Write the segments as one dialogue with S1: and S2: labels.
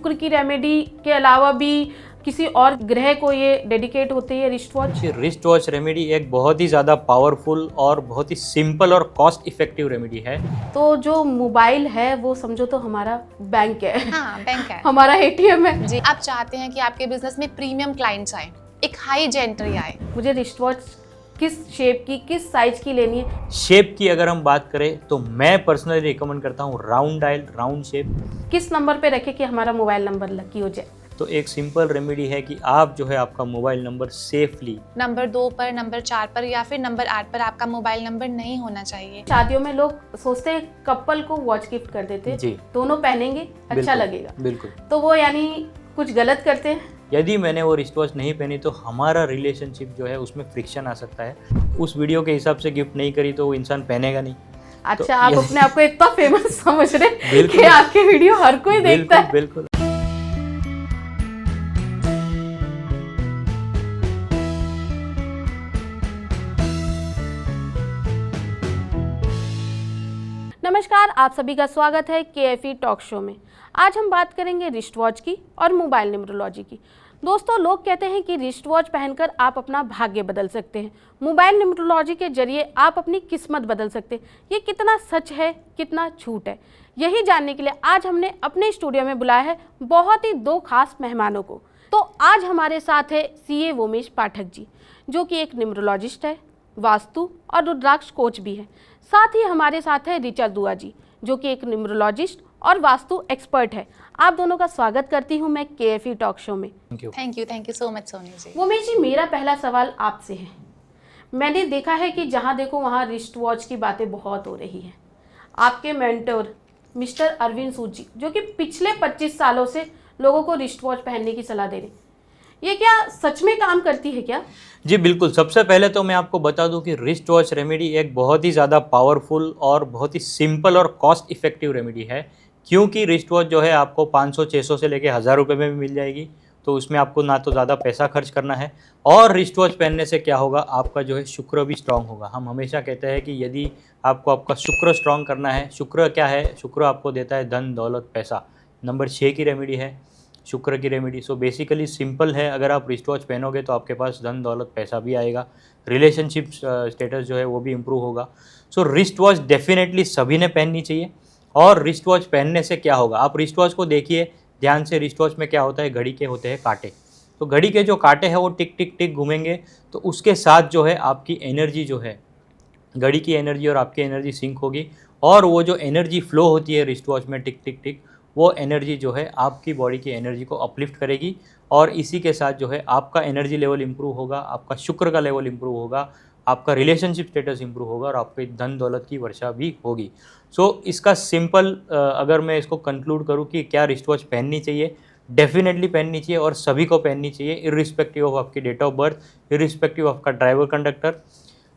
S1: शुक्र की रेमेडी के अलावा भी किसी और ग्रह को ये डेडिकेट होते हैं wrist watch?
S2: Wrist watch remedy एक बहुत ही ज़्यादा पावरफुल और बहुत ही सिंपल और कॉस्ट इफेक्टिव रेमेडी है।
S1: तो जो मोबाइल है वो समझो तो हमारा बैंक है।
S3: हाँ, बैंक है,
S1: हमारा एटीएम है
S3: जी। आप चाहते हैं कि आपके बिजनेस में प्रीमियम क्लाइंट्स आए, एक हाई एंट्री आए।
S1: मुझे रिस्ट वॉच किस शेप की, किस साइज की लेनी है?
S2: शेप की अगर हम बात करें तो मैं पर्सनली रिकमेंड करता हूँ राउंड डायल, राउंड शेप।
S1: किस नंबर पे रखे कि हमारा मोबाइल नंबर लकी हो जाए?
S2: तो एक सिंपल रेमेडी है कि आप जो है आपका मोबाइल नंबर सेफली
S3: नंबर 2 पर, नंबर 4 पर या फिर नंबर 8 पर आपका मोबाइल नंबर नहीं होना चाहिए।
S1: शादियों में लोग सोचते हैं कपल को वॉच गिफ्ट कर देते हैं,
S2: जी,
S1: दोनों पहनेंगे अच्छा
S2: बिल्कुल,
S1: लगेगा।
S2: बिल्कुल।
S1: तो वो यानी कुछ गलत करते हैं?
S2: यदि मैंने वो रिस्ट वॉच नहीं पहनी तो हमारा रिलेशनशिप जो है उसमें फ्रिक्शन आ सकता है। उस वीडियो के हिसाब से गिफ्ट नहीं करी तो वो इंसान पहनेगा नहीं।
S1: अच्छा,
S2: तो
S1: आप अपने आप को इतना फेमस समझ रहे हैं
S2: बिल्कुल।
S1: कि आपके वीडियो हर कोई देखता है।
S2: बिल्कुल।
S1: नमस्कार, आप सभी का स्वागत है केएफई टॉक शो में। आज हम बात करेंगे रिस्ट वॉच की और मोबाइल न्यूमरोलॉजी की। दोस्तों, लोग कहते हैं कि रिस्ट वॉच पहनकर आप अपना भाग्य बदल सकते हैं, मोबाइल न्यूमरोलॉजी के जरिए आप अपनी किस्मत बदल सकते हैं। ये कितना सच है, कितना झूठ है, यही जानने के लिए आज हमने अपने स्टूडियो में बुलाया है बहुत ही दो खास मेहमानों को। तो आज हमारे साथ है सीए वोमेश पाठक जी, जो कि एक न्यूमरोलॉजिस्ट है, वास्तु और रुद्राक्ष कोच भी है। साथ ही हमारे साथ है ऋचा दुआ जी, जो कि एक न्यूमरोलॉजिस्ट और वास्तु एक्सपर्ट है। आप दोनों का स्वागत करती हूं मैं केएफई टॉक शो में।
S3: Thank you so much Soni ji.
S1: Vomesh ji, मेरा पहला सवाल आपसे है। मैंने देखा है कि जहां देखो वहां रिस्ट वॉच की बातें बहुत हो रही हैं। आपके मेंटर मिस्टर अरविंद सूद जी, जो कि पिछले 25 सालों से लोगों को रिस्ट वॉच पहनने की सलाह दे रहे हैं, ये क्या सच में काम करती है क्या?
S2: जी बिल्कुल। सबसे पहले तो मैं आपको बता दूं कि रिस्ट वॉच रेमेडी एक बहुत ही ज़्यादा पावरफुल और बहुत ही सिंपल और कॉस्ट इफेक्टिव रेमेडी है। क्योंकि रिस्ट वॉच जो है आपको 500-600 से लेके 1000 रुपये में भी मिल जाएगी। तो उसमें आपको ना तो ज़्यादा पैसा खर्च करना है, और रिस्ट वॉच पहनने से क्या होगा, आपका जो है शुक्र भी स्ट्रांग होगा। हम हमेशा कहते हैं कि यदि आपको आपका शुक्र स्ट्रांग करना है, शुक्र क्या है, शुक्र आपको देता है धन दौलत पैसा। नंबर 6 की रेमेडी है शुक्र की रेमेडी। सो बेसिकली सिंपल है, अगर आप रिस्ट वॉच पहनोगे तो आपके पास धन दौलत पैसा भी आएगा, रिलेशनशिप स्टेटस जो है वो भी इम्प्रूव होगा। सो रिस्ट वॉच डेफिनेटली सभी ने पहननी चाहिए। और रिस्ट वॉच पहनने से क्या होगा, आप रिस्ट वॉच को देखिए ध्यान से। रिस्ट वॉच में क्या होता है, घड़ी के होते हैं कांटे। तो घड़ी के जो कांटे हैं वो टिक टिक टिक घूमेंगे, तो उसके साथ जो है आपकी एनर्जी जो है, घड़ी की एनर्जी और आपकी एनर्जी सिंक होगी। और वो जो एनर्जी फ्लो होती है रिस्ट वॉच में टिक टिक टिक, वो एनर्जी जो है आपकी बॉडी की एनर्जी को अपलिफ्ट करेगी। और इसी के साथ जो है आपका एनर्जी लेवल इंप्रूव होगा, आपका शुक्र का लेवल इंप्रूव होगा, आपका रिलेशनशिप स्टेटस इंप्रूव होगा, और आपकी धन दौलत की वर्षा भी होगी। सो इसका सिंपल अगर मैं इसको कंक्लूड करूँ कि क्या रिस्ट वॉच पहननी चाहिए, डेफिनेटली पहननी चाहिए और सभी को पहननी चाहिए, इर्रिस्पेक्टिव ऑफ आपकी date of birth, irrespective of का ड्राइवर कंडक्टर,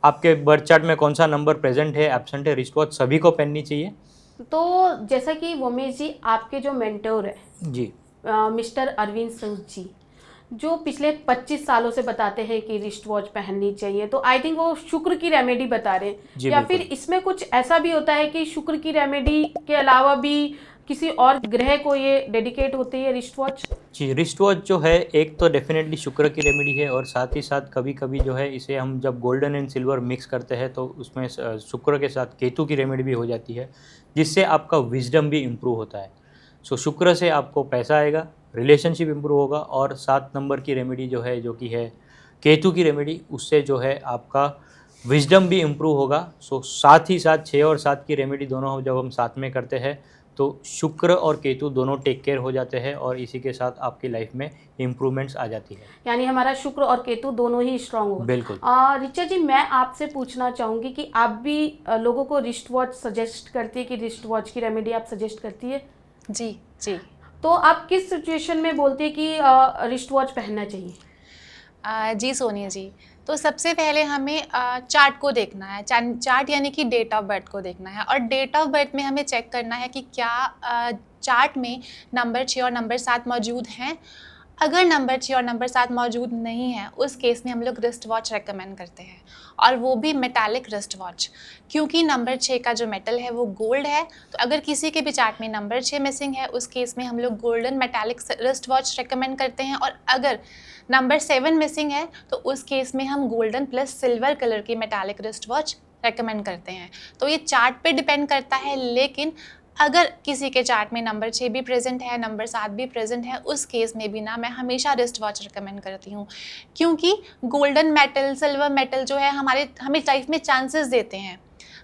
S2: आपके बर्थ चार्ट में कौन सा नंबर प्रेजेंट है, एब्सेंट है, रिस्ट वॉच सभी को पहननी चाहिए।
S1: तो जैसा कि वोमेश जी, आपके जो मेंटोर है
S2: जी
S1: मिस्टर अरविंद सूद जी, जो पिछले 25 सालों से बताते हैं कि रिस्ट वॉच पहननी चाहिए, तो आई थिंक वो शुक्र की रेमेडी बता रहे हैं, या फिर इसमें कुछ ऐसा भी होता है कि शुक्र की रेमेडी के अलावा भी किसी और ग्रह को ये डेडिकेट होती है रिस्ट वॉच?
S2: जी, रिस्ट वॉच जो है एक तो डेफिनेटली शुक्र की रेमेडी है, और साथ ही साथ कभी कभी जो है इसे हम जब गोल्डन एंड सिल्वर मिक्स करते हैं तो उसमें शुक्र के साथ केतु की रेमेडी भी हो जाती है, जिससे आपका विजडम भी इम्प्रूव होता है। सो शुक्र से आपको पैसा आएगा, रिलेशनशिप इम्प्रूव होगा, और 7 नंबर की रेमेडी जो है, जो कि है केतु की रेमेडी, उससे जो है आपका विजडम भी इम्प्रूव होगा। सो साथ ही साथ 6 और 7 की रेमेडी दोनों जब हम साथ में करते हैं तो शुक्र और केतु दोनों टेक केयर हो जाते हैं, और इसी के साथ आपकी लाइफ में इम्प्रूवमेंट्स आ जाती है।
S1: यानी हमारा शुक्र और केतु दोनों ही स्ट्रांग होगा।
S2: बिल्कुल।
S1: ऋचा जी, मैं आपसे पूछना चाहूँगी कि आप भी लोगों को रिस्ट वॉच सजेस्ट करती है, कि रिस्ट वॉच की रेमेडी आप सजेस्ट करती है?
S3: जी जी।
S1: तो आप किस सिचुएशन में बोलते हैं कि रिस्ट वॉच पहनना चाहिए?
S3: जी सोनिया जी, तो सबसे पहले हमें चार्ट को देखना है। चार्ट यानी कि डेट ऑफ बर्थ को देखना है, और डेट ऑफ बर्थ में हमें चेक करना है कि क्या चार्ट में नंबर 6 और नंबर 7 मौजूद हैं। अगर नंबर 6 और नंबर 7 मौजूद नहीं है, उस केस में हम लोग रिस्ट वॉच रेकमेंड करते हैं, और वो भी मेटालिक रिस्ट वॉच, क्योंकि नंबर 6 का जो मेटल है वो गोल्ड है। तो अगर किसी के भी चार्ट में नंबर 6 मिसिंग है, उस केस में हम लोग golden metallic wrist watch recommend करते हैं। और अगर नंबर 7 मिसिंग है, तो उस केस में हम गोल्डन प्लस सिल्वर कलर की मेटालिक रिस्ट वॉच रेकमेंड करते हैं। तो ये चार्ट पे डिपेंड करता है, लेकिन अगर किसी के चार्ट में नंबर 6 भी प्रेजेंट है, नंबर 7 भी प्रेजेंट है, उस केस में भी ना मैं हमेशा रिस्ट वॉच रिकमेंड करती हूँ, क्योंकि गोल्डन मेटल, सिल्वर मेटल जो है हमें लाइफ में चांसेस देते हैं,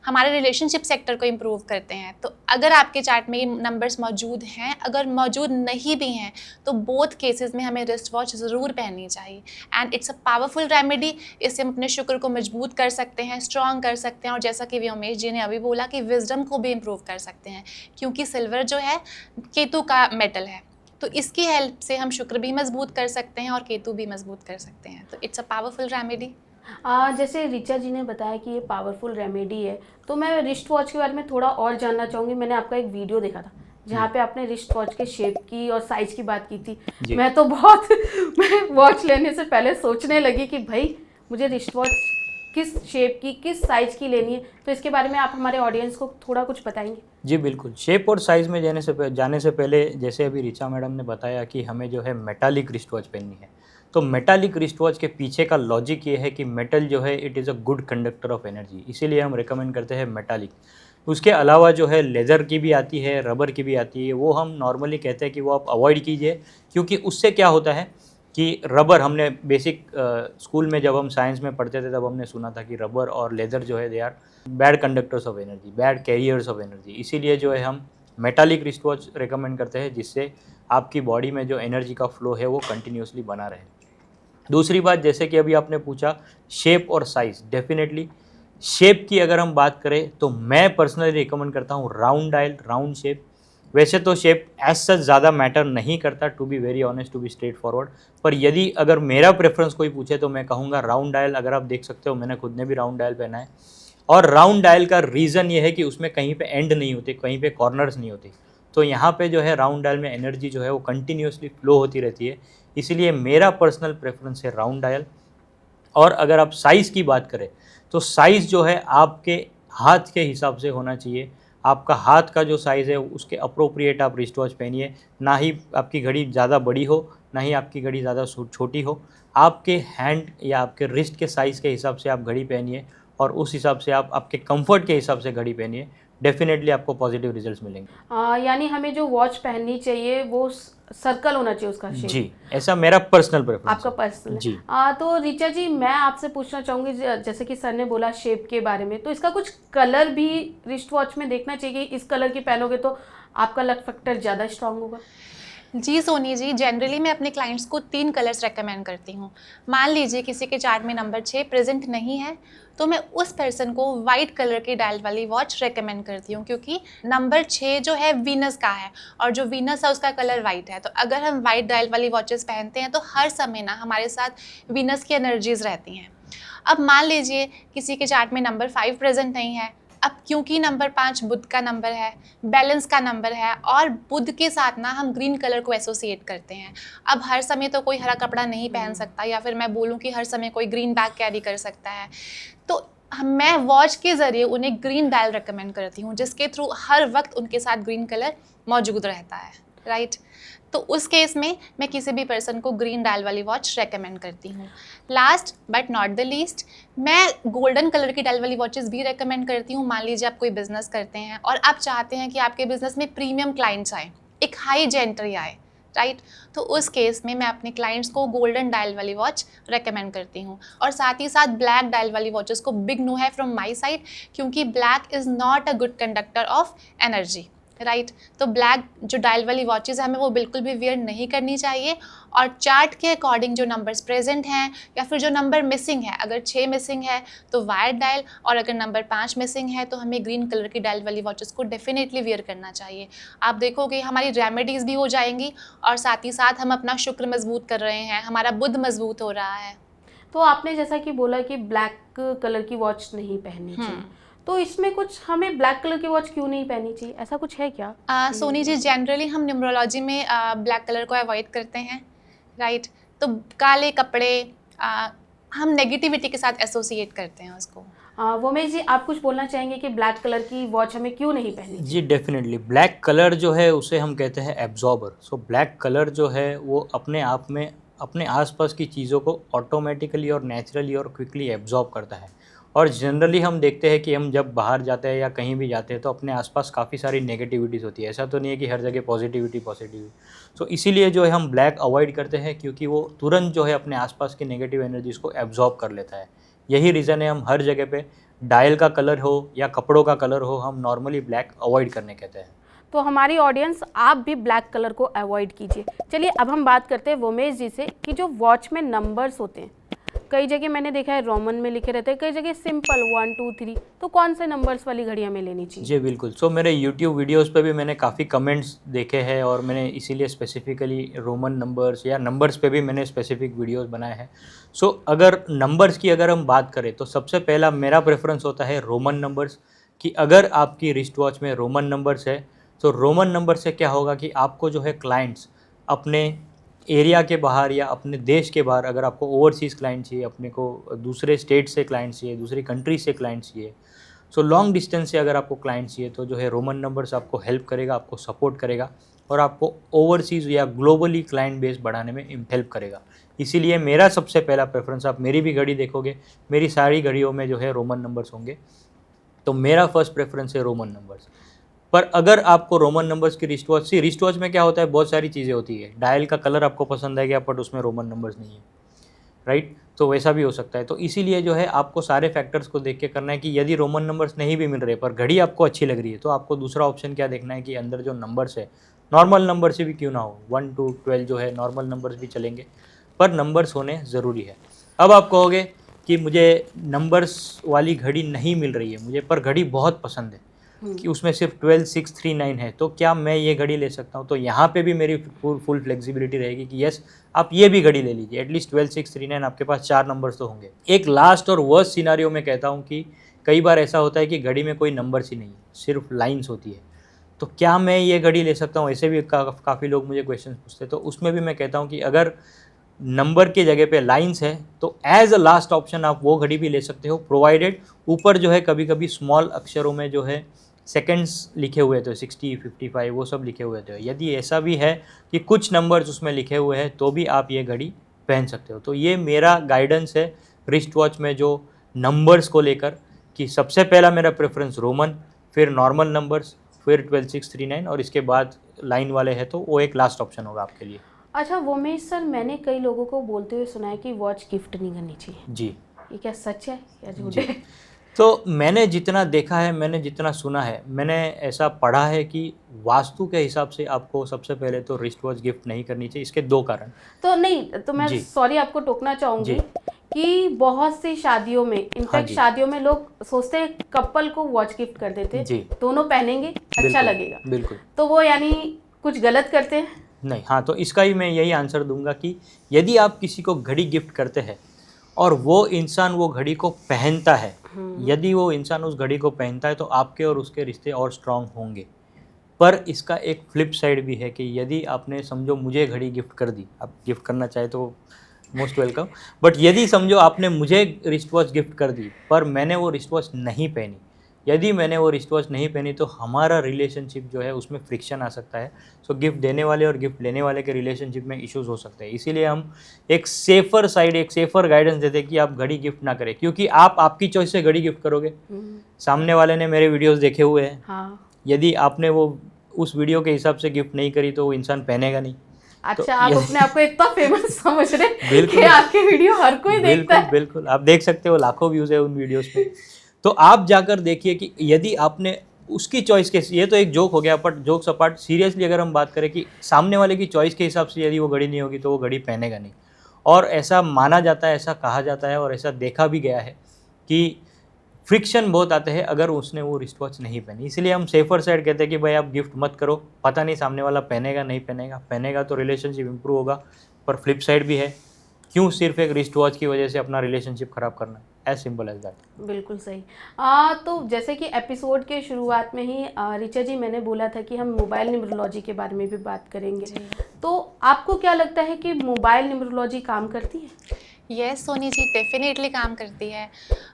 S3: हमारे रिलेशनशिप सेक्टर को इम्प्रूव करते हैं। तो अगर आपके चार्ट में ये नंबर्स मौजूद हैं, अगर मौजूद नहीं भी हैं, तो बोथ केसेस में हमें रिस्ट वॉच ज़रूर पहननी चाहिए। And it's a powerful remedy. इससे हम अपने शुक्र को मजबूत कर सकते हैं, स्ट्रॉन्ग कर सकते हैं, और जैसा कि व्योमेश जी ने अभी बोला कि विजडम को भी इम्प्रूव कर सकते हैं, क्योंकि सिल्वर जो है केतु का मेटल है। तो इसकी हेल्प से हम शुक्र भी मजबूत कर सकते हैं और केतु भी मजबूत कर सकते हैं। तो इट्स अ पावरफुल रेमेडी।
S1: जैसे ऋचा जी ने बताया कि ये पावरफुल रेमेडी है, तो मैं रिस्ट वॉच के बारे में थोड़ा और जानना चाहूँगी। मैंने आपका एक वीडियो देखा था जहाँ पे आपने रिस्ट वॉच के शेप की और साइज की बात की थी। मैं तो बहुत मैं वॉच लेने से पहले सोचने लगी कि भाई मुझे रिस्ट वॉच किस शेप की, किस साइज की लेनी है। तो इसके बारे में आप हमारे ऑडियंस को थोड़ा कुछ बताएंगे?
S2: जी बिल्कुल। शेप और साइज़ में जाने से पहले, जैसे अभी ऋचा मैडम ने बताया कि हमें जो है मेटालिक रिस्ट वॉच पहननी है, तो मेटालिक रिस्ट वॉच के पीछे का लॉजिक ये है कि मेटल जो है it is a good conductor of energy, इसीलिए हम रिकमेंड करते हैं मेटालिक। उसके अलावा जो है लेदर की भी आती है, रबर की भी आती है, वो हम नॉर्मली कहते हैं कि वो आप अवॉइड कीजिए, क्योंकि उससे क्या होता है कि रबर, हमने बेसिक स्कूल में जब हम साइंस में पढ़ते थे तब हमने सुना था कि रबर और लेदर जो है they are bad conductors of energy, bad carriers of energy. इसीलिए जो है हम मेटालिक रिस्ट वॉच रिकमेंड करते हैं, जिससे आपकी बॉडी में जो एनर्जी का फ्लो है वो कंटिन्यूसली बना रहे। दूसरी बात, जैसे कि अभी आपने पूछा शेप और साइज़, डेफिनेटली शेप की अगर हम बात करें तो मैं पर्सनली रिकमेंड करता हूँ राउंड डायल, राउंड शेप। वैसे तो शेप एज सच ज़्यादा मैटर नहीं करता, to be very honest, to be straightforward, पर यदि अगर मेरा प्रेफरेंस कोई पूछे तो मैं कहूँगा राउंड डायल। अगर आप देख सकते हो, मैंने खुद ने भी राउंड डायल पहना है, और राउंड डायल का रीज़न ये है कि उसमें कहीं पे एंड नहीं होते, कहीं पे कॉर्नर्स नहीं होते, तो यहाँ पे जो है राउंड डायल में एनर्जी जो है वो कंटिन्यूसली फ्लो होती रहती है, इसीलिए मेरा पर्सनल प्रेफरेंस है राउंड डायल। और अगर आप साइज़ की बात करें तो साइज़ जो है आपके हाथ के हिसाब से होना चाहिए। आपका हाथ का जो साइज़ है उसके अप्रोप्रिएट आप रिस्ट वॉच पहनिए, ना ही आपकी घड़ी ज़्यादा बड़ी हो, ना ही आपकी घड़ी ज़्यादा छोटी हो। आपके हैंड या आपके रिस्ट के साइज़ के हिसाब से आप घड़ी पहनिए, और उस हिसाब से आप आपके कंफर्ट के हिसाब से घड़ी पहनिए, डेफिनेटली आपको पॉजिटिव रिजल्ट्स मिलेंगे।
S1: यानी हमें जो वॉच पहननी चाहिए वो सर्कल होना चाहिए उसका शेप।
S2: जी, ऐसा मेरा पर्सनल प्रेफरेंस
S1: आपका पर्सनल
S2: जी।
S1: तो ऋचा जी, मैं आपसे पूछना चाहूँगी, जैसे कि सर ने बोला शेप के बारे में, तो इसका कुछ कलर भी रिस्ट वॉच में देखना चाहिए कि इस कलर की पहनोगे तो आपका लक फैक्टर ज़्यादा स्ट्रांग होगा?
S3: जी सोनी जी, जनरली मैं अपने क्लाइंट्स को 3 कलर्स रेकमेंड करती हूँ। मान लीजिए किसी के चार्ट में नंबर 6 प्रेजेंट नहीं है, तो मैं उस पर्सन को वाइट कलर की डायल वाली वॉच रेकमेंड करती हूँ, क्योंकि नंबर 6 जो है वीनस का है, और जो वीनस है उसका कलर वाइट है। तो अगर हम वाइट डायल वाली वॉचेस पहनते हैं तो हर समय ना हमारे साथ वीनस की एनर्जीज़ रहती हैं। अब मान लीजिए किसी के चार्ट में नंबर 5 प्रेजेंट नहीं है, अब क्योंकि नंबर 5 बुध का नंबर है, बैलेंस का नंबर है, और बुध के साथ ना हम ग्रीन कलर को एसोसिएट करते हैं। अब हर समय तो कोई हरा कपड़ा नहीं पहन सकता, या फिर मैं बोलूँ कि हर समय कोई ग्रीन बैग कैरी कर सकता है, तो मैं वॉच के ज़रिए उन्हें ग्रीन डायल रिकमेंड करती हूँ, जिसके थ्रू हर वक्त उनके साथ ग्रीन कलर मौजूद रहता है, राइट। तो उस केस में मैं किसी भी पर्सन को ग्रीन डायल वाली वॉच रेकमेंड करती हूँ। Last but not the least, मैं गोल्डन कलर की डायल वाली वॉचेस भी रेकमेंड करती हूँ। मान लीजिए आप कोई बिजनेस करते हैं और आप चाहते हैं कि आपके बिजनेस में प्रीमियम क्लाइंट्स आए, एक हाई जेंट्री आए, राइट, तो उस केस में मैं अपने क्लाइंट्स को गोल्डन डायल वाली वॉच रेकमेंड करती हूँ। और साथ ही साथ ब्लैक डायल वाली वॉचेस को बिग नो है फ्रॉम माई साइड, क्योंकि black is not a good conductor of energy, right. तो ब्लैक जो डायल वाली वॉचेस हमें वो बिल्कुल भी वेयर नहीं करनी चाहिए। और चार्ट के अकॉर्डिंग जो नंबर्स प्रेजेंट हैं या फिर जो नंबर मिसिंग है, अगर 6 मिसिंग है तो वाइट डायल, और अगर नंबर 5 मिसिंग है तो हमें ग्रीन कलर की डायल वाली वॉचेस को डेफिनेटली वेयर करना चाहिए। आप देखोगे हमारी रेमेडीज़ भी हो जाएंगी, और साथ ही साथ हम अपना शुक्र मजबूत कर रहे हैं, हमारा बुध मजबूत हो रहा है।
S1: तो आपने जैसा कि बोला कि ब्लैक कलर की वॉच नहीं पहननी चाहिए, तो इसमें कुछ हमें ब्लैक कलर की वॉच क्यों नहीं पहननी चाहिए, ऐसा कुछ है क्या?
S3: सोनी जी, जनरली हम न्यूमरोलॉजी में ब्लैक कलर को अवॉइड करते हैं, राइट। तो काले कपड़े हम नेगेटिविटी के साथ एसोसिएट करते हैं उसको।
S1: वोमेश जी, आप कुछ बोलना चाहेंगे कि ब्लैक कलर की वॉच हमें क्यों नहीं पहननी चाहिए?
S2: जी डेफिनेटली, ब्लैक कलर जो है उसे हम कहते हैं एब्जॉर्बर। सो ब्लैक कलर जो है वो अपने आप में अपने आसपास की चीज़ों को ऑटोमेटिकली और नेचुरली और क्विकली एब्जॉर्ब करता है। और जनरली हम देखते हैं कि हम जब बाहर जाते हैं या कहीं भी जाते हैं तो अपने आसपास काफ़ी सारी नेगेटिविटीज़ होती है। ऐसा तो नहीं है कि हर जगह पॉजिटिविटी। सो इसीलिए जो है हम ब्लैक अवॉइड करते हैं, क्योंकि वो तुरंत जो है अपने आसपास की नेगेटिव एनर्जीज़ को एब्जॉर्ब कर लेता है। यही रीज़न है हम हर जगह पे डायल का कलर हो या कपड़ों का कलर हो, हम नॉर्मली ब्लैक अवॉइड करने कहते हैं।
S1: तो हमारी ऑडियंस, आप भी ब्लैक कलर को अवॉइड कीजिए। चलिए अब हम बात करते हैं वोमेश जी से कि जो वॉच में नंबर्स होते हैं, कई जगह मैंने देखा है रोमन में लिखे रहते हैं, कई जगह सिंपल 1 2 3, तो कौन से नंबर्स वाली घड़ी हमें लेनी चाहिए?
S2: जी बिल्कुल। सो मेरे यूट्यूब वीडियोस पे भी मैंने काफ़ी कमेंट्स देखे हैं और मैंने इसीलिए स्पेसिफिकली रोमन नंबर्स या नंबर्स पे भी मैंने स्पेसिफिक वीडियोस बनाए हैं। सो अगर नंबर्स की अगर हम बात करें तो सबसे पहला मेरा प्रेफरेंस होता है रोमन नंबर्स, कि अगर आपकी रिस्ट वॉच में रोमन नंबर्स है तो रोमन नंबर से क्या होगा कि आपको जो है क्लाइंट्स अपने एरिया के बाहर या अपने देश के बाहर, अगर आपको ओवरसीज़ क्लाइंट चाहिए, अपने को दूसरे स्टेट से क्लाइंट चाहिए, दूसरी कंट्री से क्लाइंट चाहिए, सो लॉन्ग डिस्टेंस से अगर आपको क्लाइंट चाहिए तो जो है रोमन नंबर्स आपको हेल्प करेगा, आपको सपोर्ट करेगा और आपको ओवरसीज़ या ग्लोबली क्लाइंट बेस बढ़ाने में हेल्प करेगा। इसीलिए मेरा सबसे पहला प्रेफरेंस, आप मेरी भी घड़ी देखोगे, मेरी सारी घड़ियों में जो है रोमन नंबर्स होंगे, तो मेरा फर्स्ट प्रेफरेंस है रोमन नंबर्स। पर अगर आपको रोमन नंबर्स की रिस्ट वॉच में क्या होता है, बहुत सारी चीज़ें होती है। डायल का कलर आपको पसंद है गया बट उसमें रोमन नंबर्स नहीं है, राइट? तो वैसा भी हो सकता है। तो इसीलिए जो है आपको सारे फैक्टर्स को देख के करना है कि यदि रोमन नंबर्स नहीं भी मिल रहे पर घड़ी आपको अच्छी लग रही है तो आपको दूसरा ऑप्शन क्या देखना है कि अंदर जो नंबर्स है, नॉर्मल नंबर से भी क्यों ना हो, 1 to 12 जो है नॉर्मल नंबर्स भी चलेंगे, पर नंबर्स होने ज़रूरी है। अब आप कहोगे कि मुझे नंबर्स वाली घड़ी नहीं मिल रही है मुझे, पर घड़ी बहुत पसंद है कि उसमें सिर्फ 12639 है, तो क्या मैं ये घड़ी ले सकता हूँ? तो यहाँ पे भी मेरी फुल फ्लेक्सिबिलिटी रहेगी कि यस, आप ये भी घड़ी ले लीजिए। एटलीस्ट 12639, आपके पास 4 नंबर्स तो होंगे। एक लास्ट और वर्स्ट सिनारियो में कहता हूँ कि कई बार ऐसा होता है कि घड़ी में कोई नंबर्स ही नहीं है, सिर्फ लाइन्स होती है, तो क्या मैं ये घड़ी ले सकता हूँ? ऐसे भी काफ़ी लोग मुझे क्वेश्चन पूछते हैं। तो उसमें भी मैं कहता हूँ कि अगर नंबर की जगह पे लाइंस है तो एज अ लास्ट ऑप्शन आप वो घड़ी भी ले सकते हो, प्रोवाइडेड ऊपर जो है कभी कभी स्मॉल अक्षरों में जो है सेकंड्स लिखे हुए थे, 60 55 वो सब लिखे हुए थे। यदि ऐसा भी है कि कुछ नंबर्स उसमें लिखे हुए हैं तो भी आप ये घड़ी पहन सकते हो। तो ये मेरा गाइडेंस है रिस्ट वॉच में जो नंबर्स को लेकर, कि सबसे पहला मेरा प्रेफरेंस रोमन, फिर नॉर्मल नंबर्स, फिर 12639 और इसके बाद लाइन वाले हैं तो वो एक लास्ट ऑप्शन होगा आपके लिए।
S1: अच्छा वोमेश सर, मैंने कई लोगों को बोलते हुए सुना है कि वॉच गिफ्ट नहीं करनी चाहिए।
S2: जी,
S1: ये क्या सच है या झूठ
S2: जी।
S1: है?
S2: तो मैंने जितना देखा है, मैंने जितना सुना है, मैंने ऐसा पढ़ा है कि वास्तु के हिसाब से आपको सबसे पहले तो रिस्ट वॉच गिफ्ट नहीं करनी चाहिए। इसके 2 कारण।
S1: तो नहीं, तो मैं
S2: जी।
S1: सॉरी आपको टोकना चाहूँगी
S2: जी।
S1: कि बहुत सी शादियों में, इनफैक्ट
S2: जी।
S1: शादियों में लोग सोचते हैं कपल को वॉच गिफ्ट कर देते हैं,
S2: जी।
S1: दोनों पहनेंगे अच्छा
S2: बिल्कुल,
S1: लगेगा,
S2: बिल्कुल।
S1: तो वो यानी कुछ गलत करते हैं?
S2: नहीं, हाँ, तो इसका ही मैं यही आंसर दूंगा कि यदि आप किसी को घड़ी गिफ्ट करते हैं और वो इंसान वो घड़ी को पहनता है, यदि वो इंसान उस घड़ी को पहनता है तो आपके और उसके रिश्ते और स्ट्रांग होंगे। पर इसका एक फ्लिप साइड भी है कि यदि आपने समझो मुझे घड़ी गिफ्ट कर दी, आप गिफ्ट करना चाहे तो मोस्ट वेलकम, बट यदि समझो आपने मुझे रिस्ट वॉच गिफ्ट कर दी पर मैंने वो रिस्ट वॉच नहीं पहनी, यदि मैंने वो रिस्ट वॉच नहीं पहनी तो हमारा रिलेशनशिप जो है उसमें फ्रिक्शन आ सकता है। सो गिफ्ट देने वाले और गिफ्ट लेने वाले के रिलेशनशिप में इश्यूज हो सकते हैं। इसीलिए हम एक सेफर साइड, एक सेफर गाइडेंस देते हैं कि आप घड़ी गिफ्ट ना करें, क्योंकि आप आपकी चॉइस से घड़ी गिफ्ट करोगे, सामने वाले ने मेरे वीडियोस देखे हुए हैं,
S1: हाँ।
S2: यदि आपने वो उस वीडियो के हिसाब से गिफ्ट नहीं करी तो वो इंसान पहनेगा नहीं।
S1: अच्छा,
S2: तो
S1: आप
S2: ये-
S1: अपने आप को इतना फेमस समझ रहे हैं
S2: बिल्कुल।
S1: कि आपके वीडियो हर कोई देखता
S2: बिल्कुल
S1: है?
S2: बिल्कुल, आप देख सकते हो, लाखों व्यूज है उन वीडियोस पे। तो आप जाकर देखिए कि यदि आपने उसकी चॉइस के, ये तो एक जोक हो गया, बट जोक्स अपार्ट सीरियसली अगर हम बात करें कि सामने वाले की चॉइस के हिसाब से यदि वो घड़ी नहीं होगी तो वो घड़ी पहनेगा नहीं। और ऐसा माना जाता है, ऐसा कहा जाता है और ऐसा देखा भी गया है कि फ्रिक्शन बहुत आते हैं अगर उसने वो रिस्ट वॉच नहीं पहनी। इसलिए हम सेफर साइड कहते हैं कि भाई आप गिफ्ट मत करो, पता नहीं सामने वाला पहनेगा नहीं पहनेगा, पहनेगा तो रिलेशनशिप इंप्रूव होगा। पर फ्लिप साइड भी है, क्यों सिर्फ एक रिस्ट वॉच की वजह से अपना रिलेशनशिप ख़राब करना है। As simple as that.
S1: बिल्कुल सही। तो जैसे कि एपिसोड के शुरुआत में ही ऋचा जी मैंने बोला था कि हम मोबाइल न्यूमरोलॉजी के बारे में भी बात करेंगे,
S3: जी।
S1: तो आपको क्या लगता है कि मोबाइल न्यूमरोलॉजी काम करती है?
S3: यस सोनी जी, डेफिनेटली काम करती है।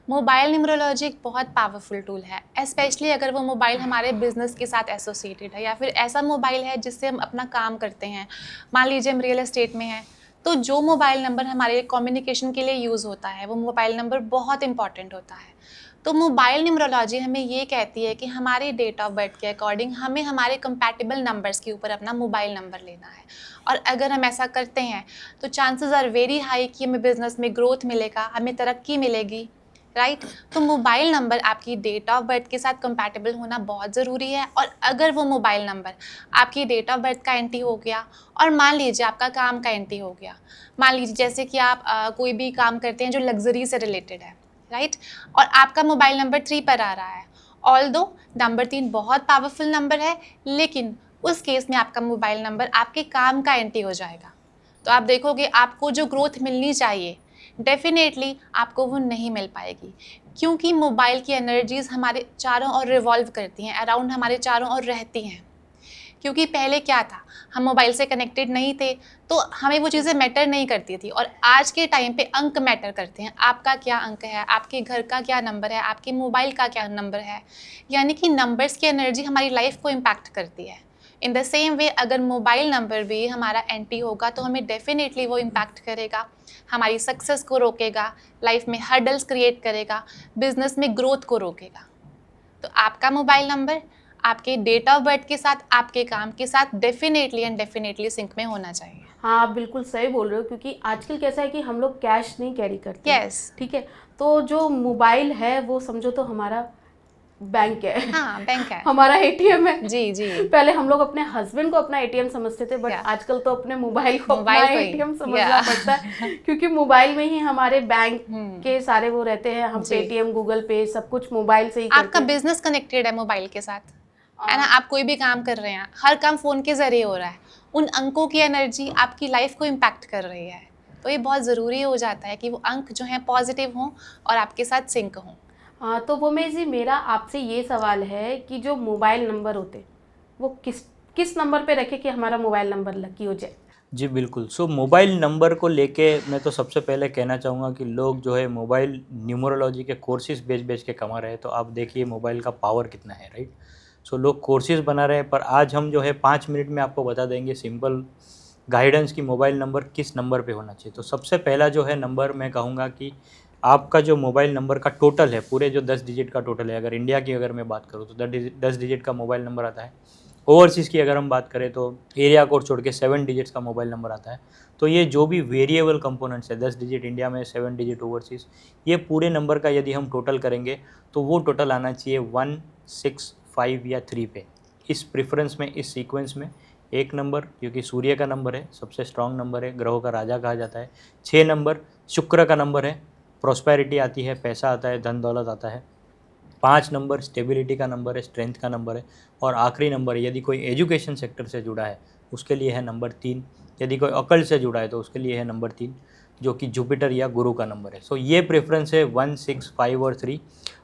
S3: मोबाइल न्यूमरोलॉजी एक बहुत पावरफुल टूल है, स्पेशली अगर वो मोबाइल हमारे बिजनेस के साथ एसोसिएटेड है या फिर ऐसा मोबाइल है जिससे हम अपना काम करते हैं। मान लीजिए हम रियल एस्टेट में हैं, तो जो मोबाइल नंबर हमारे कम्युनिकेशन के लिए यूज़ होता है वो मोबाइल नंबर बहुत इंपॉर्टेंट होता है। तो मोबाइल न्यूमरोलॉजी हमें ये कहती है कि हमारे डेट ऑफ बर्थ के अकॉर्डिंग हमें हमारे कंपैटिबल नंबर्स के ऊपर अपना मोबाइल नंबर लेना है, और अगर हम ऐसा करते हैं तो चांसेस आर वेरी हाई कि हमें बिजनेस में ग्रोथ मिलेगा, हमें तरक्की मिलेगी, राइट। तो मोबाइल नंबर आपकी डेट ऑफ बर्थ के साथ कंपैटिबल होना बहुत ज़रूरी है। और अगर वो मोबाइल नंबर आपकी डेट ऑफ बर्थ का एंटी हो गया और मान लीजिए आपका काम का एंटी हो गया, मान लीजिए जैसे कि आप कोई भी काम करते हैं जो लग्जरी से रिलेटेड है, राइट, और आपका मोबाइल नंबर 3 पर आ रहा है, ऑल्दो नंबर 3 बहुत पावरफुल नंबर है, लेकिन उस केस में आपका मोबाइल नंबर आपके काम का एंटी हो जाएगा। तो आप देखोगे आपको जो ग्रोथ मिलनी चाहिए डेफिनेटली आपको वो नहीं मिल पाएगी, क्योंकि मोबाइल की एनर्जीज हमारे चारों ओर रिवॉल्व करती हैं, अराउंड हमारे चारों ओर रहती हैं। क्योंकि पहले क्या था, हम मोबाइल से कनेक्टेड नहीं थे तो हमें वो चीज़ें मैटर नहीं करती थी, और आज के टाइम पे अंक मैटर करते हैं। आपका क्या अंक है, आपके घर का क्या नंबर है, आपके मोबाइल का क्या नंबर है, यानी कि नंबर्स की एनर्जी हमारी लाइफ को इम्पैक्ट करती है। इन द सेम वे अगर मोबाइल नंबर भी हमारा एंटी होगा तो हमें डेफिनेटली वो इम्पैक्ट करेगा, हमारी सक्सेस को रोकेगा, लाइफ में हर्डल्स क्रिएट करेगा, बिजनेस में ग्रोथ को रोकेगा। तो आपका मोबाइल नंबर आपके डेट ऑफ बर्थ के साथ, आपके काम के साथ डेफिनेटली एंड डेफिनेटली सिंक में होना चाहिए।
S1: हाँ, आप बिल्कुल सही बोल रहे हो, क्योंकि आजकल कैसा है कि हम लोग कैश नहीं कैरी करते।
S3: यस।
S1: ठीक है, तो जो मोबाइल है वो समझो तो हमारा बैंक है।
S3: हाँ, बैंक है।
S1: हमारा एटीएम है।
S3: जी जी।
S1: पहले हम लोग अपने हस्बैंड को अपना एटीएम समझते थे, बट
S3: Yeah.
S1: आजकल तो अपने मोबाइल को अपना
S3: मोबाइल को ही।
S1: एटीएम समझना
S3: Yeah.
S1: पड़ता है, क्योंकि मोबाइल में ही हमारे बैंक के सारे वो रहते हैं। हम
S3: जी।
S1: पेटीएम, गूगल पे सब कुछ मोबाइल से ही
S3: आपका
S1: करते हैं।
S3: बिजनेस कनेक्टेड है मोबाइल के साथ, है ना। आप कोई भी काम कर रहे हैं, हर काम फ़ोन के ज़रिए हो रहा है, उन अंकों की एनर्जी आपकी लाइफ को इम्पैक्ट कर रही है। तो ये बहुत ज़रूरी हो जाता है कि वो अंक जो हैं पॉजिटिव हों और आपके साथ सिंक हों।
S1: हाँ, तो वो में जी मेरा आपसे ये सवाल है कि जो मोबाइल नंबर होते वो किस किस नंबर पे रखे कि हमारा मोबाइल नंबर लकी हो जाए?
S2: जी बिल्कुल। सो मोबाइल नंबर को लेके मैं तो सबसे पहले कहना चाहूँगा कि लोग जो है मोबाइल न्यूमरोलॉजी के कोर्सेज बेच के कमा रहे हैं। तो आप देखिए मोबाइल का पावर कितना है, राइट। सो लोग कोर्सेज बना रहे हैं, पर आज हम जो है 5 मिनट में आपको बता देंगे सिंपल गाइडेंस कि मोबाइल नंबर किस नंबर पे होना चाहिए। तो सबसे पहला जो है नंबर मैं कहूँगा कि आपका जो मोबाइल नंबर का टोटल है, पूरे जो 10 डिजिट का टोटल है, अगर इंडिया की अगर मैं बात करूँ तो 10 डिजिट का मोबाइल नंबर आता है। ओवरसीज़ की अगर हम बात करें तो एरिया कोड छोड़ के 7 डिजिट्स का मोबाइल नंबर आता है। तो ये जो भी वेरिएबल कंपोनेंट्स है, 10 डिजिट इंडिया में, 7 डिजिट ओवरसीज़, ये पूरे नंबर का यदि हम टोटल करेंगे तो वो टोटल आना चाहिए 1, 6, 5 या 3 पे। इस प्रेफरेंस में, इस सीक्वेंस में एक नंबर क्योंकि सूर्य का नंबर है, सबसे स्ट्रॉन्ग नंबर है, ग्रहों का राजा कहा जाता है। 6 नंबर शुक्र का नंबर है, प्रॉस्पेरिटी आती है, पैसा आता है, धन दौलत आता है। 5 नंबर स्टेबिलिटी का नंबर है, स्ट्रेंथ का नंबर है। और आखिरी नंबर यदि कोई एजुकेशन सेक्टर से जुड़ा है उसके लिए है नंबर 3। यदि कोई अकल्ट से जुड़ा है तो उसके लिए है नंबर 3, जो कि जुपिटर या गुरु का नंबर है। सो ये प्रेफरेंस है 1, 6, 5 और 3,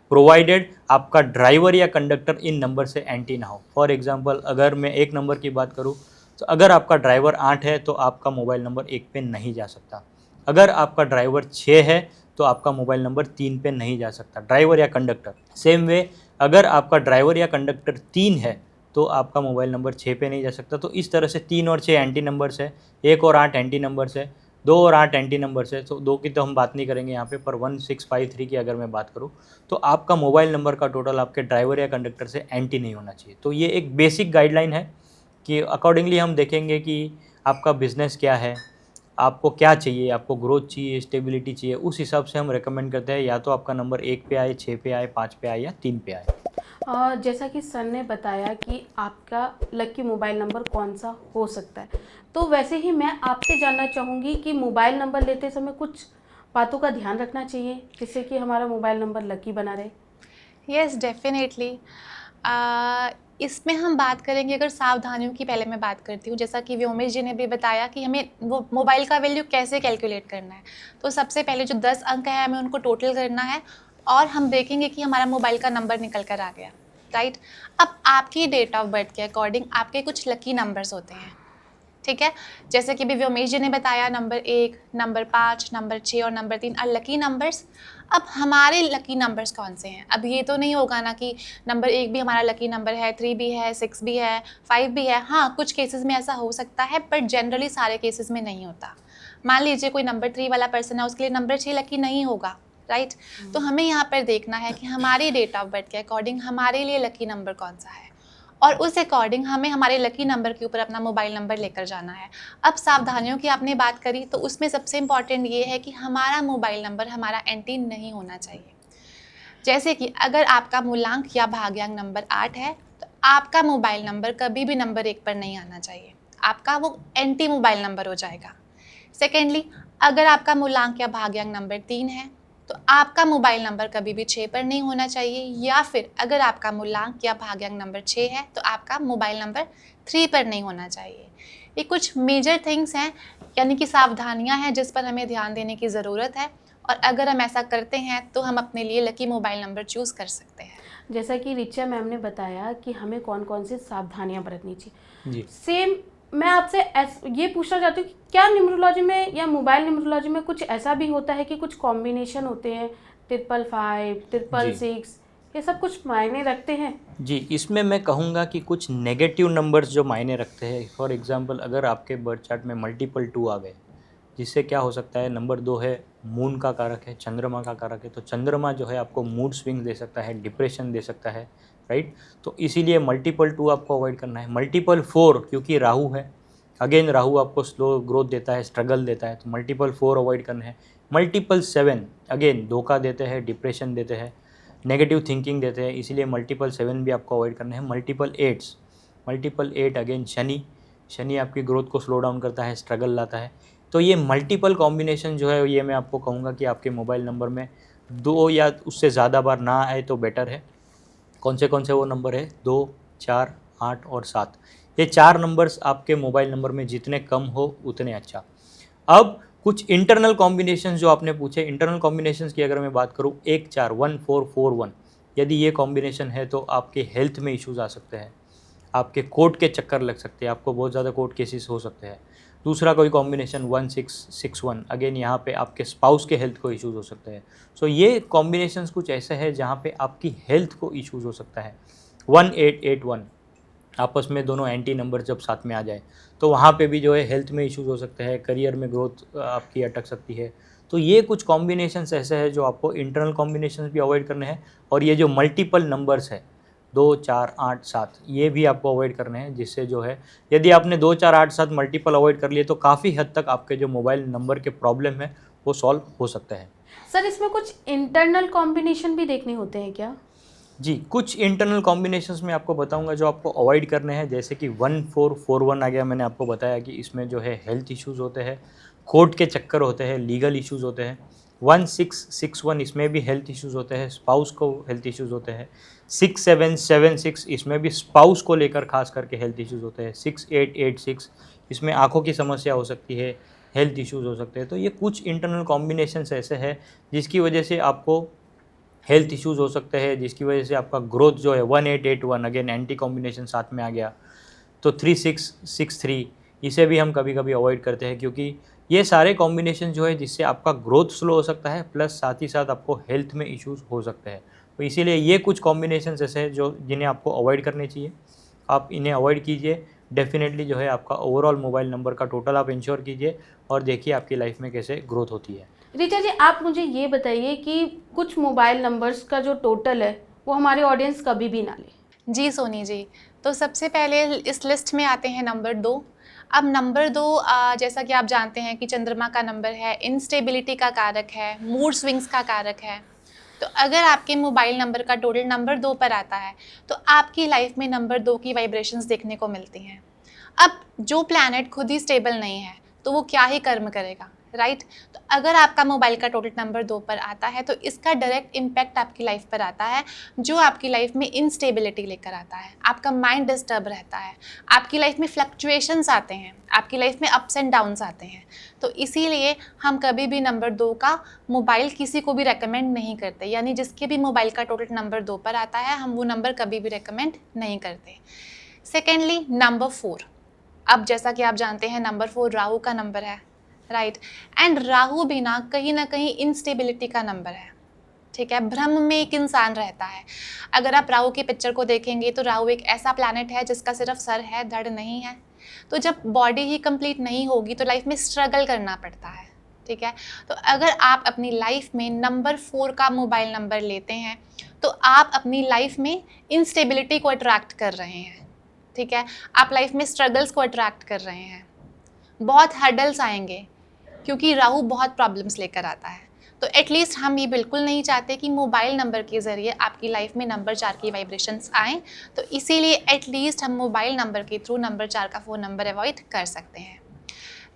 S2: प्रोवाइडेड आपका ड्राइवर या कंडक्टर इन नंबर से एंटी ना हो। फॉर एग्जांपल अगर मैं एक नंबर की बात करूं तो अगर आपका ड्राइवर 8 है तो आपका मोबाइल नंबर 1 पे नहीं जा सकता। अगर आपका ड्राइवर 6 है तो आपका मोबाइल नंबर 3 पे नहीं जा सकता, ड्राइवर या कंडक्टर। सेम वे अगर आपका ड्राइवर या कंडक्टर 3 है तो आपका मोबाइल नंबर 6 पे नहीं जा सकता। तो इस तरह से 3 और 6 एंटी नंबर्स है, 1 और 8 एंटी नंबर्स है, 2 और 8 एंटी नंबर्स है। तो 2 की तो हम बात नहीं करेंगे यहाँ पे, पर 1, 6, 5, 3 की अगर मैं बात करूँ तो आपका मोबाइल नंबर का टोटल आपके ड्राइवर या कंडक्टर से एंटी नहीं होना चाहिए। तो ये एक बेसिक गाइडलाइन है कि अकॉर्डिंगली हम देखेंगे कि आपका बिजनेस क्या है, आपको क्या चाहिए, आपको ग्रोथ चाहिए, स्टेबिलिटी चाहिए, उस हिसाब से हम रेकमेंड करते हैं या तो आपका नंबर 1 पे आए, 6 पे आए, 5 पे आए या 3 पे आए।
S1: जैसा कि सर ने बताया कि आपका लकी मोबाइल नंबर कौन सा हो सकता है, तो वैसे ही मैं आपसे जानना चाहूँगी कि मोबाइल नंबर लेते समय कुछ बातों का ध्यान रखना चाहिए जिससे कि हमारा मोबाइल नंबर लकी बना रहे।
S3: Yes definitely. इसमें हम बात करेंगे अगर सावधानियों की, पहले मैं बात करती हूँ। जैसा कि व्योमेश जी ने भी बताया कि हमें वो मोबाइल का वैल्यू कैसे कैलकुलेट करना है। तो सबसे पहले जो 10 अंक है हमें उनको टोटल करना है और हम देखेंगे कि हमारा मोबाइल का नंबर निकल कर आ गया, राइट। अब आपकी डेट ऑफ बर्थ के अकॉर्डिंग आपके कुछ लकी नंबर्स होते हैं, ठीक है। जैसे कि अभी व्योमेश जी ने बताया नंबर 1, नंबर 5, नंबर 6 और नंबर 3 आर लकी नंबर्स। अब हमारे लकी नंबर्स कौन से हैं? अब ये तो नहीं होगा ना कि नंबर 1 भी हमारा लकी नंबर है, 3 भी है, 6 भी है, 5 भी है। हाँ, कुछ केसेस में ऐसा हो सकता है, बट जनरली सारे केसेस में नहीं होता। मान लीजिए कोई नंबर 3 वाला पर्सन है, उसके लिए नंबर 6 लकी नहीं होगा, राइट। तो हमें यहाँ पर देखना है कि हमारी डेट ऑफ बर्थ के अकॉर्डिंग हमारे लिए लकी नंबर कौन सा है और उस अकॉर्डिंग हमें हमारे लकी नंबर के ऊपर अपना मोबाइल नंबर लेकर जाना है। अब सावधानियों की आपने बात करी, तो उसमें सबसे इम्पॉर्टेंट ये है कि हमारा मोबाइल नंबर हमारा एंटी नहीं होना चाहिए। जैसे कि अगर आपका मूलांक या भाग्यांक नंबर 8 है तो आपका मोबाइल नंबर कभी भी नंबर 1 पर नहीं आना चाहिए, आपका वो एंटी मोबाइल नंबर हो जाएगा। सेकेंडली, अगर आपका मूलांक या भाग्यांक नंबर 3 है तो आपका मोबाइल नंबर कभी भी 6 पर नहीं होना चाहिए, या फिर अगर आपका मूलांक या भाग्यांक नंबर 6 है तो आपका मोबाइल नंबर 3 पर नहीं होना चाहिए। ये कुछ मेजर थिंग्स हैं, यानी कि सावधानियां हैं जिस पर हमें ध्यान देने की ज़रूरत है, और अगर हम ऐसा करते हैं तो हम अपने लिए लकी मोबाइल नंबर चूज़ कर सकते हैं।
S1: जैसा कि रिचा मैम ने बताया कि हमें कौन कौन सी सावधानियां बरतनी चाहिए,
S2: जी
S1: सेम मैं आपसे ये पूछना चाहती हूँ कि क्या न्यूमरोलॉजी में या मोबाइल न्यूमरोलॉजी में कुछ ऐसा भी होता है कि कुछ कॉम्बिनेशन होते हैं, 555,
S2: जी
S1: 666, ये सब कुछ मायने रखते हैं?
S2: जी, इसमें मैं कहूँगा कि कुछ नेगेटिव नंबर्स जो मायने रखते हैं। फॉर एग्जांपल, अगर आपके बर्थ चार्ट में मल्टीपल 2 आ गए, जिससे क्या हो सकता है, नंबर 2 है मून का कारक है, चंद्रमा का कारक है, तो चंद्रमा जो है आपको मूड स्विंग दे सकता है, डिप्रेशन दे सकता है, राइट। तो इसीलिए मल्टीपल 2 आपको अवॉइड करना है। मल्टीपल 4 क्योंकि राहु है, अगेन राहु आपको स्लो ग्रोथ देता है, स्ट्रगल देता है, तो मल्टीपल 4 अवॉइड करना है। मल्टीपल 7 अगेन धोखा देते हैं, डिप्रेशन देते हैं, नेगेटिव थिंकिंग देते हैं, इसीलिए मल्टीपल 7 भी आपको अवॉइड करना है। मल्टीपल 8 अगेन शनि आपकी ग्रोथ को स्लो डाउन करता है, स्ट्रगल लाता है। तो ये मल्टीपल कॉम्बिनेशन जो है, ये मैं आपको कहूँगा कि आपके मोबाइल नंबर में 2 या उससे ज़्यादा बार ना आए तो बेटर है। कौन से वो नंबर है? 2, 4, 8 और 7। ये 4 नंबर्स आपके मोबाइल नंबर में जितने कम हो उतने अच्छा। अब कुछ इंटरनल कॉम्बिनेशंस जो आपने पूछे, इंटरनल कॉम्बिनेशंस की अगर मैं बात करूँ, 1 4 1 4 4 1, यदि ये कॉम्बिनेशन है तो आपके हेल्थ में इश्यूज आ सकते हैं, आपके कोर्ट के चक्कर लग सकते हैं, आपको बहुत ज़्यादा कोर्ट केसेस हो सकते हैं। दूसरा कोई कॉम्बिनेशन 1 6 6 1, अगेन यहाँ पे आपके स्पाउस के हेल्थ को इश्यूज हो सकते हैं। सो ये कॉम्बिनेशंस कुछ ऐसे हैं जहाँ पे आपकी हेल्थ को इश्यूज हो सकता है। 1 8 8 1, आपस में दोनों एंटी नंबर जब साथ में आ जाए तो वहाँ पे भी जो है हेल्थ में इश्यूज हो सकते हैं, करियर में ग्रोथ आपकी अटक सकती है। तो ये कुछ कॉम्बिनेशंस ऐसे हैं जो आपको इंटरनल कॉम्बिनेशंस भी अवॉइड करने हैं, और ये जो मल्टीपल नंबर्स है 2 4 8 7, ये भी आपको अवॉइड करने हैं, जिससे जो है यदि आपने 2 4 8 7 मल्टीपल अवॉइड कर लिए तो काफ़ी हद तक आपके जो मोबाइल नंबर के प्रॉब्लम है वो सॉल्व हो सकते हैं।
S1: सर, इसमें कुछ इंटरनल कॉम्बिनेशन भी देखने होते हैं क्या?
S2: जी, कुछ इंटरनल कॉम्बिनेशंस में आपको बताऊंगा जो आपको अवॉइड करने हैं, जैसे कि 1 4 4 1 आ गया। मैंने आपको बताया कि इसमें जो है हेल्थ इश्यूज़ होते हैं, कोर्ट के चक्कर होते हैं, लीगल इश्यूज़ होते हैं। 1 6 6 1, इसमें भी हेल्थ इश्यूज़ होते हैं, स्पाउस को हेल्थ इश्यूज़ होते हैं। 6 7 7 6, इसमें भी स्पाउस को लेकर खास करके हेल्थ इश्यूज़ होते हैं। 6 8 8 6, इसमें आँखों की समस्या हो सकती है, हेल्थ इश्यूज़ हो सकते हैं। तो ये कुछ इंटरनल कॉम्बिनेशंस ऐसे हैं जिसकी वजह से आपको हेल्थ इश्यूज़ हो सकते हैं, जिसकी वजह से आपका ग्रोथ जो है 1 8 8 1, अगेन एंटी कॉम्बिनेशन साथ में आ गया। तो 3 6 6 3, इसे भी हम कभी कभी अवॉइड करते हैं, क्योंकि ये सारे कॉम्बिनेशन जो है जिससे आपका ग्रोथ स्लो हो सकता है, प्लस साथ ही साथ आपको हेल्थ में इश्यूज़ हो सकते हैं। तो इसीलिए ये कुछ कॉम्बिनेशन ऐसे हैं जो जिन्हें आपको अवॉइड करने चाहिए। आप इन्हें अवॉइड कीजिए, डेफिनेटली जो है आपका ओवरऑल मोबाइल नंबर का टोटल आप इंश्योर कीजिए, और देखिए आपकी लाइफ में कैसे ग्रोथ होती है।
S1: रिचा जी, आप मुझे ये बताइए कि कुछ मोबाइल नंबर्स का जो टोटल है वो हमारे ऑडियंस कभी भी ना ले।
S3: जी सोनी जी, तो सबसे पहले इस लिस्ट में आते हैं नंबर 2। अब नंबर 2, जैसा कि आप जानते हैं कि चंद्रमा का नंबर है, इंस्टेबिलिटी का कारक है, मूड स्विंग्स का कारक है। तो अगर आपके मोबाइल नंबर का टोटल नंबर 2 पर आता है तो आपकी लाइफ में नंबर 2 की वाइब्रेशंस देखने को मिलती हैं। अब जो प्लैनेट खुद ही स्टेबल नहीं है तो वो क्या ही कर्म करेगा, राइट। तो अगर आपका मोबाइल का टोटल नंबर 2 पर आता है तो इसका डायरेक्ट इम्पैक्ट आपकी लाइफ पर आता है, जो आपकी लाइफ में इनस्टेबिलिटी लेकर आता है, आपका माइंड डिस्टर्ब रहता है, आपकी लाइफ में फ्लक्चुएशंस आते हैं, आपकी लाइफ में अप्स एंड डाउन्स आते हैं। तो इसीलिए हम कभी भी नंबर 2 का मोबाइल किसी को भी रेकमेंड नहीं करते, यानी जिसके भी मोबाइल का टोटल नंबर 2 पर आता है हम वो नंबर कभी भी रेकमेंड नहीं करते। Secondly number 4। अब जैसा कि आप जानते हैं नंबर 4 राहु का नंबर है, राइट। एंड राहु भी ना कहीं इंस्टेबिलिटी का नंबर है, ठीक है। भ्रम में एक इंसान रहता है। अगर आप राहु की पिक्चर को देखेंगे तो राहु एक ऐसा प्लैनेट है जिसका सिर्फ सर है, धड़ नहीं है। तो जब बॉडी ही कंप्लीट नहीं होगी तो लाइफ में स्ट्रगल करना पड़ता है, ठीक है। तो अगर आप अपनी लाइफ में नंबर 4 का मोबाइल नंबर लेते हैं तो आप अपनी लाइफ में इंस्टेबिलिटी को अट्रैक्ट कर रहे हैं, ठीक है। आप लाइफ में स्ट्रगल्स को अट्रैक्ट कर रहे हैं, बहुत हर्डल्स आएंगे क्योंकि राहु बहुत प्रॉब्लम्स लेकर आता है। तो एटलीस्ट हम ये बिल्कुल नहीं चाहते कि मोबाइल नंबर के ज़रिए आपकी लाइफ में नंबर 4 की वाइब्रेशंस आएँ। तो इसीलिए एटलीस्ट हम मोबाइल नंबर के थ्रू नंबर 4 का फ़ोन नंबर अवॉइड कर सकते हैं।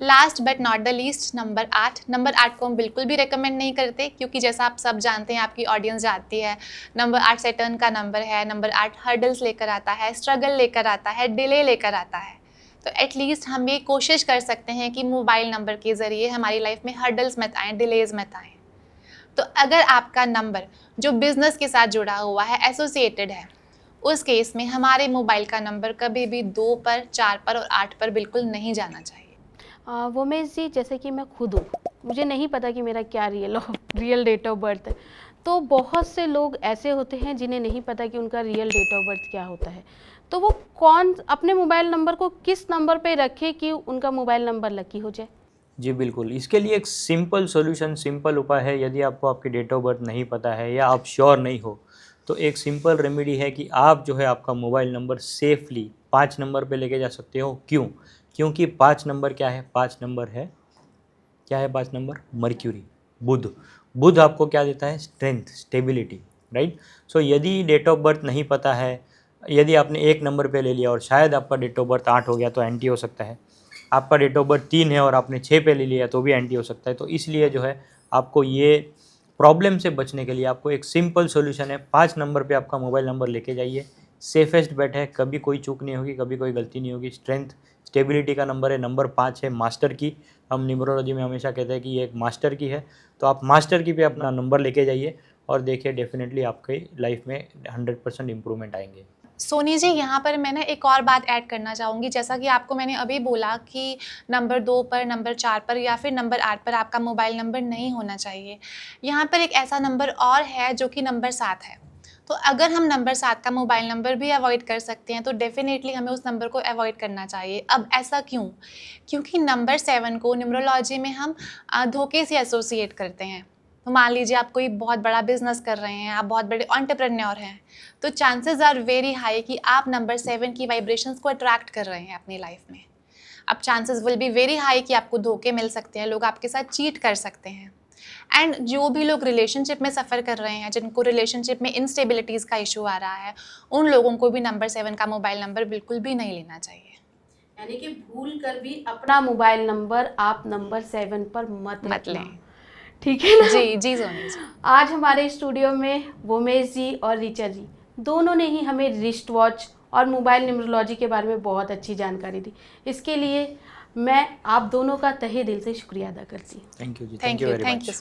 S3: Last but not the least number 8। Number 8 को हम बिल्कुल भी रेकमेंड नहीं करते क्योंकि जैसा आप सब जानते हैं, आपकी ऑडियंस जानती है, नंबर 8 सैटर्न का नंबर है। नंबर 8 हर्डल्स लेकर आता है, स्ट्रगल लेकर आता है, डिले लेकर आता है। तो एटलीस्ट हम ये कोशिश कर सकते हैं कि मोबाइल नंबर के ज़रिए हमारी लाइफ में हर्डल्स मत आएँ, डिलेज मत आएँ। तो अगर आपका नंबर जो बिज़नेस के साथ जुड़ा हुआ है, एसोसिएटेड है, उस केस में हमारे मोबाइल का नंबर कभी भी 2 पर, 4 पर और 8 पर बिल्कुल नहीं जाना चाहिए।
S1: वोमेश जी, जैसे कि मैं खुद हूँ, मुझे नहीं पता कि मेरा क्या रियल डेट ऑफ बर्थ है। तो बहुत से लोग ऐसे होते हैं जिन्हें नहीं पता कि उनका रियल डेट ऑफ बर्थ क्या होता है। तो वो कौन अपने मोबाइल नंबर को किस नंबर पे रखे कि उनका मोबाइल नंबर लकी हो जाए?
S2: जी बिल्कुल, इसके लिए एक सिंपल सॉल्यूशन, सिंपल उपाय है। यदि आपको आपकी डेट ऑफ बर्थ नहीं पता है या आप श्योर नहीं हो तो एक सिंपल रेमेडी है कि आप जो है आपका मोबाइल नंबर सेफली 5 नंबर पे लेके जा सकते हो। क्यों? क्योंकि 5 नंबर क्या है? 5 नंबर है, क्या है 5 नंबर? मर्क्यूरी, बुध। बुध आपको क्या देता है? Strength, stability, right. सो यदि डेट ऑफ बर्थ नहीं पता है, यदि आपने 1 नंबर पे ले लिया और शायद आपका डेट ऑफ बर्थ 8 हो गया तो एंटी हो सकता है। आपका डेट ऑफ बर्थ 3 है और आपने 6 पे ले लिया तो भी एंटी हो सकता है। तो इसलिए जो है आपको ये प्रॉब्लम से बचने के लिए आपको एक सिंपल सॉल्यूशन है, 5 नंबर पे आपका मोबाइल नंबर लेके जाइए। सेफेस्ट बेट है, कभी कोई चूक नहीं होगी, कभी कोई गलती नहीं होगी। स्ट्रेंथ, स्टेबिलिटी का नंबर है। नंबर 5 है मास्टर की। हम न्यूमरोलॉजी में हमेशा कहते हैं कि ये एक मास्टर की है। तो आप मास्टर की पे अपना नंबर लेके जाइए और देखिए डेफिनेटली आपके लाइफ में 100% इम्प्रूवमेंट आएंगे।
S3: सोनी जी, यहाँ पर मैं एक और बात ऐड करना चाहूँगी। जैसा कि आपको मैंने अभी बोला कि नंबर 2 पर, नंबर 4 पर या फिर नंबर 8 पर आपका मोबाइल नंबर नहीं होना चाहिए। यहाँ पर एक ऐसा नंबर और है जो कि नंबर 7 है। तो अगर हम नंबर 7 का मोबाइल नंबर भी अवॉइड कर सकते हैं तो डेफिनेटली हमें उस नंबर को अवॉइड करना चाहिए। अब ऐसा क्यों? क्योंकि नंबर 7 को न्यूमरोलॉजी में हम धोखे से एसोसिएट करते हैं। तो मान लीजिए आप कोई बहुत बड़ा बिजनेस कर रहे हैं, आप बहुत बड़े एंटरप्रेन्योर हैं, तो चांसेस आर वेरी हाई कि आप नंबर 7 की वाइब्रेशंस को अट्रैक्ट कर रहे हैं अपनी लाइफ में। अब chances will be very high कि आपको धोखे मिल सकते हैं, लोग आपके साथ चीट कर सकते हैं। एंड जो भी लोग रिलेशनशिप में सफ़र कर रहे हैं, जिनको रिलेशनशिप में इनस्टेबिलिटीज़ का इशू आ रहा है, उन लोगों को भी नंबर 7 का मोबाइल नंबर बिल्कुल भी नहीं लेना चाहिए।
S1: यानी कि भूल कर भी अपना मोबाइल नंबर आप नंबर 7 पर मत
S3: लें,
S1: ठीक है ना?
S3: जी जी सोनी जी।
S1: आज हमारे स्टूडियो में वोमेश जी और ऋचा जी दोनों ने ही हमें रिस्ट वॉच और मोबाइल न्यूमरोलॉजी के बारे में बहुत अच्छी जानकारी दी। इसके लिए मैं आप दोनों का तहे दिल से शुक्रिया अदा करती हूँ।
S2: थैंक यू जी,
S3: थैंक यू, थैंक यू।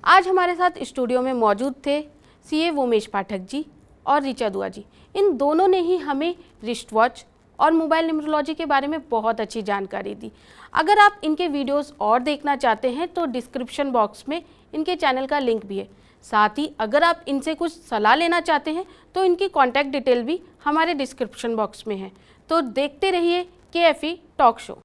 S1: आज हमारे साथ स्टूडियो में मौजूद थे सीए वोमेश पाठक जी और ऋचा दुआ जी। इन दोनों ने ही हमें रिस्ट वॉच और मोबाइल न्यूमरोलॉजी के बारे में बहुत अच्छी जानकारी दी। अगर आप इनके वीडियोस और देखना चाहते हैं तो डिस्क्रिप्शन बॉक्स में इनके चैनल का लिंक भी है। साथ ही अगर आप इनसे कुछ सलाह लेना चाहते हैं तो इनकी कॉन्टैक्ट डिटेल भी हमारे डिस्क्रिप्शन बॉक्स में है। तो देखते रहिए KFE टॉक शो।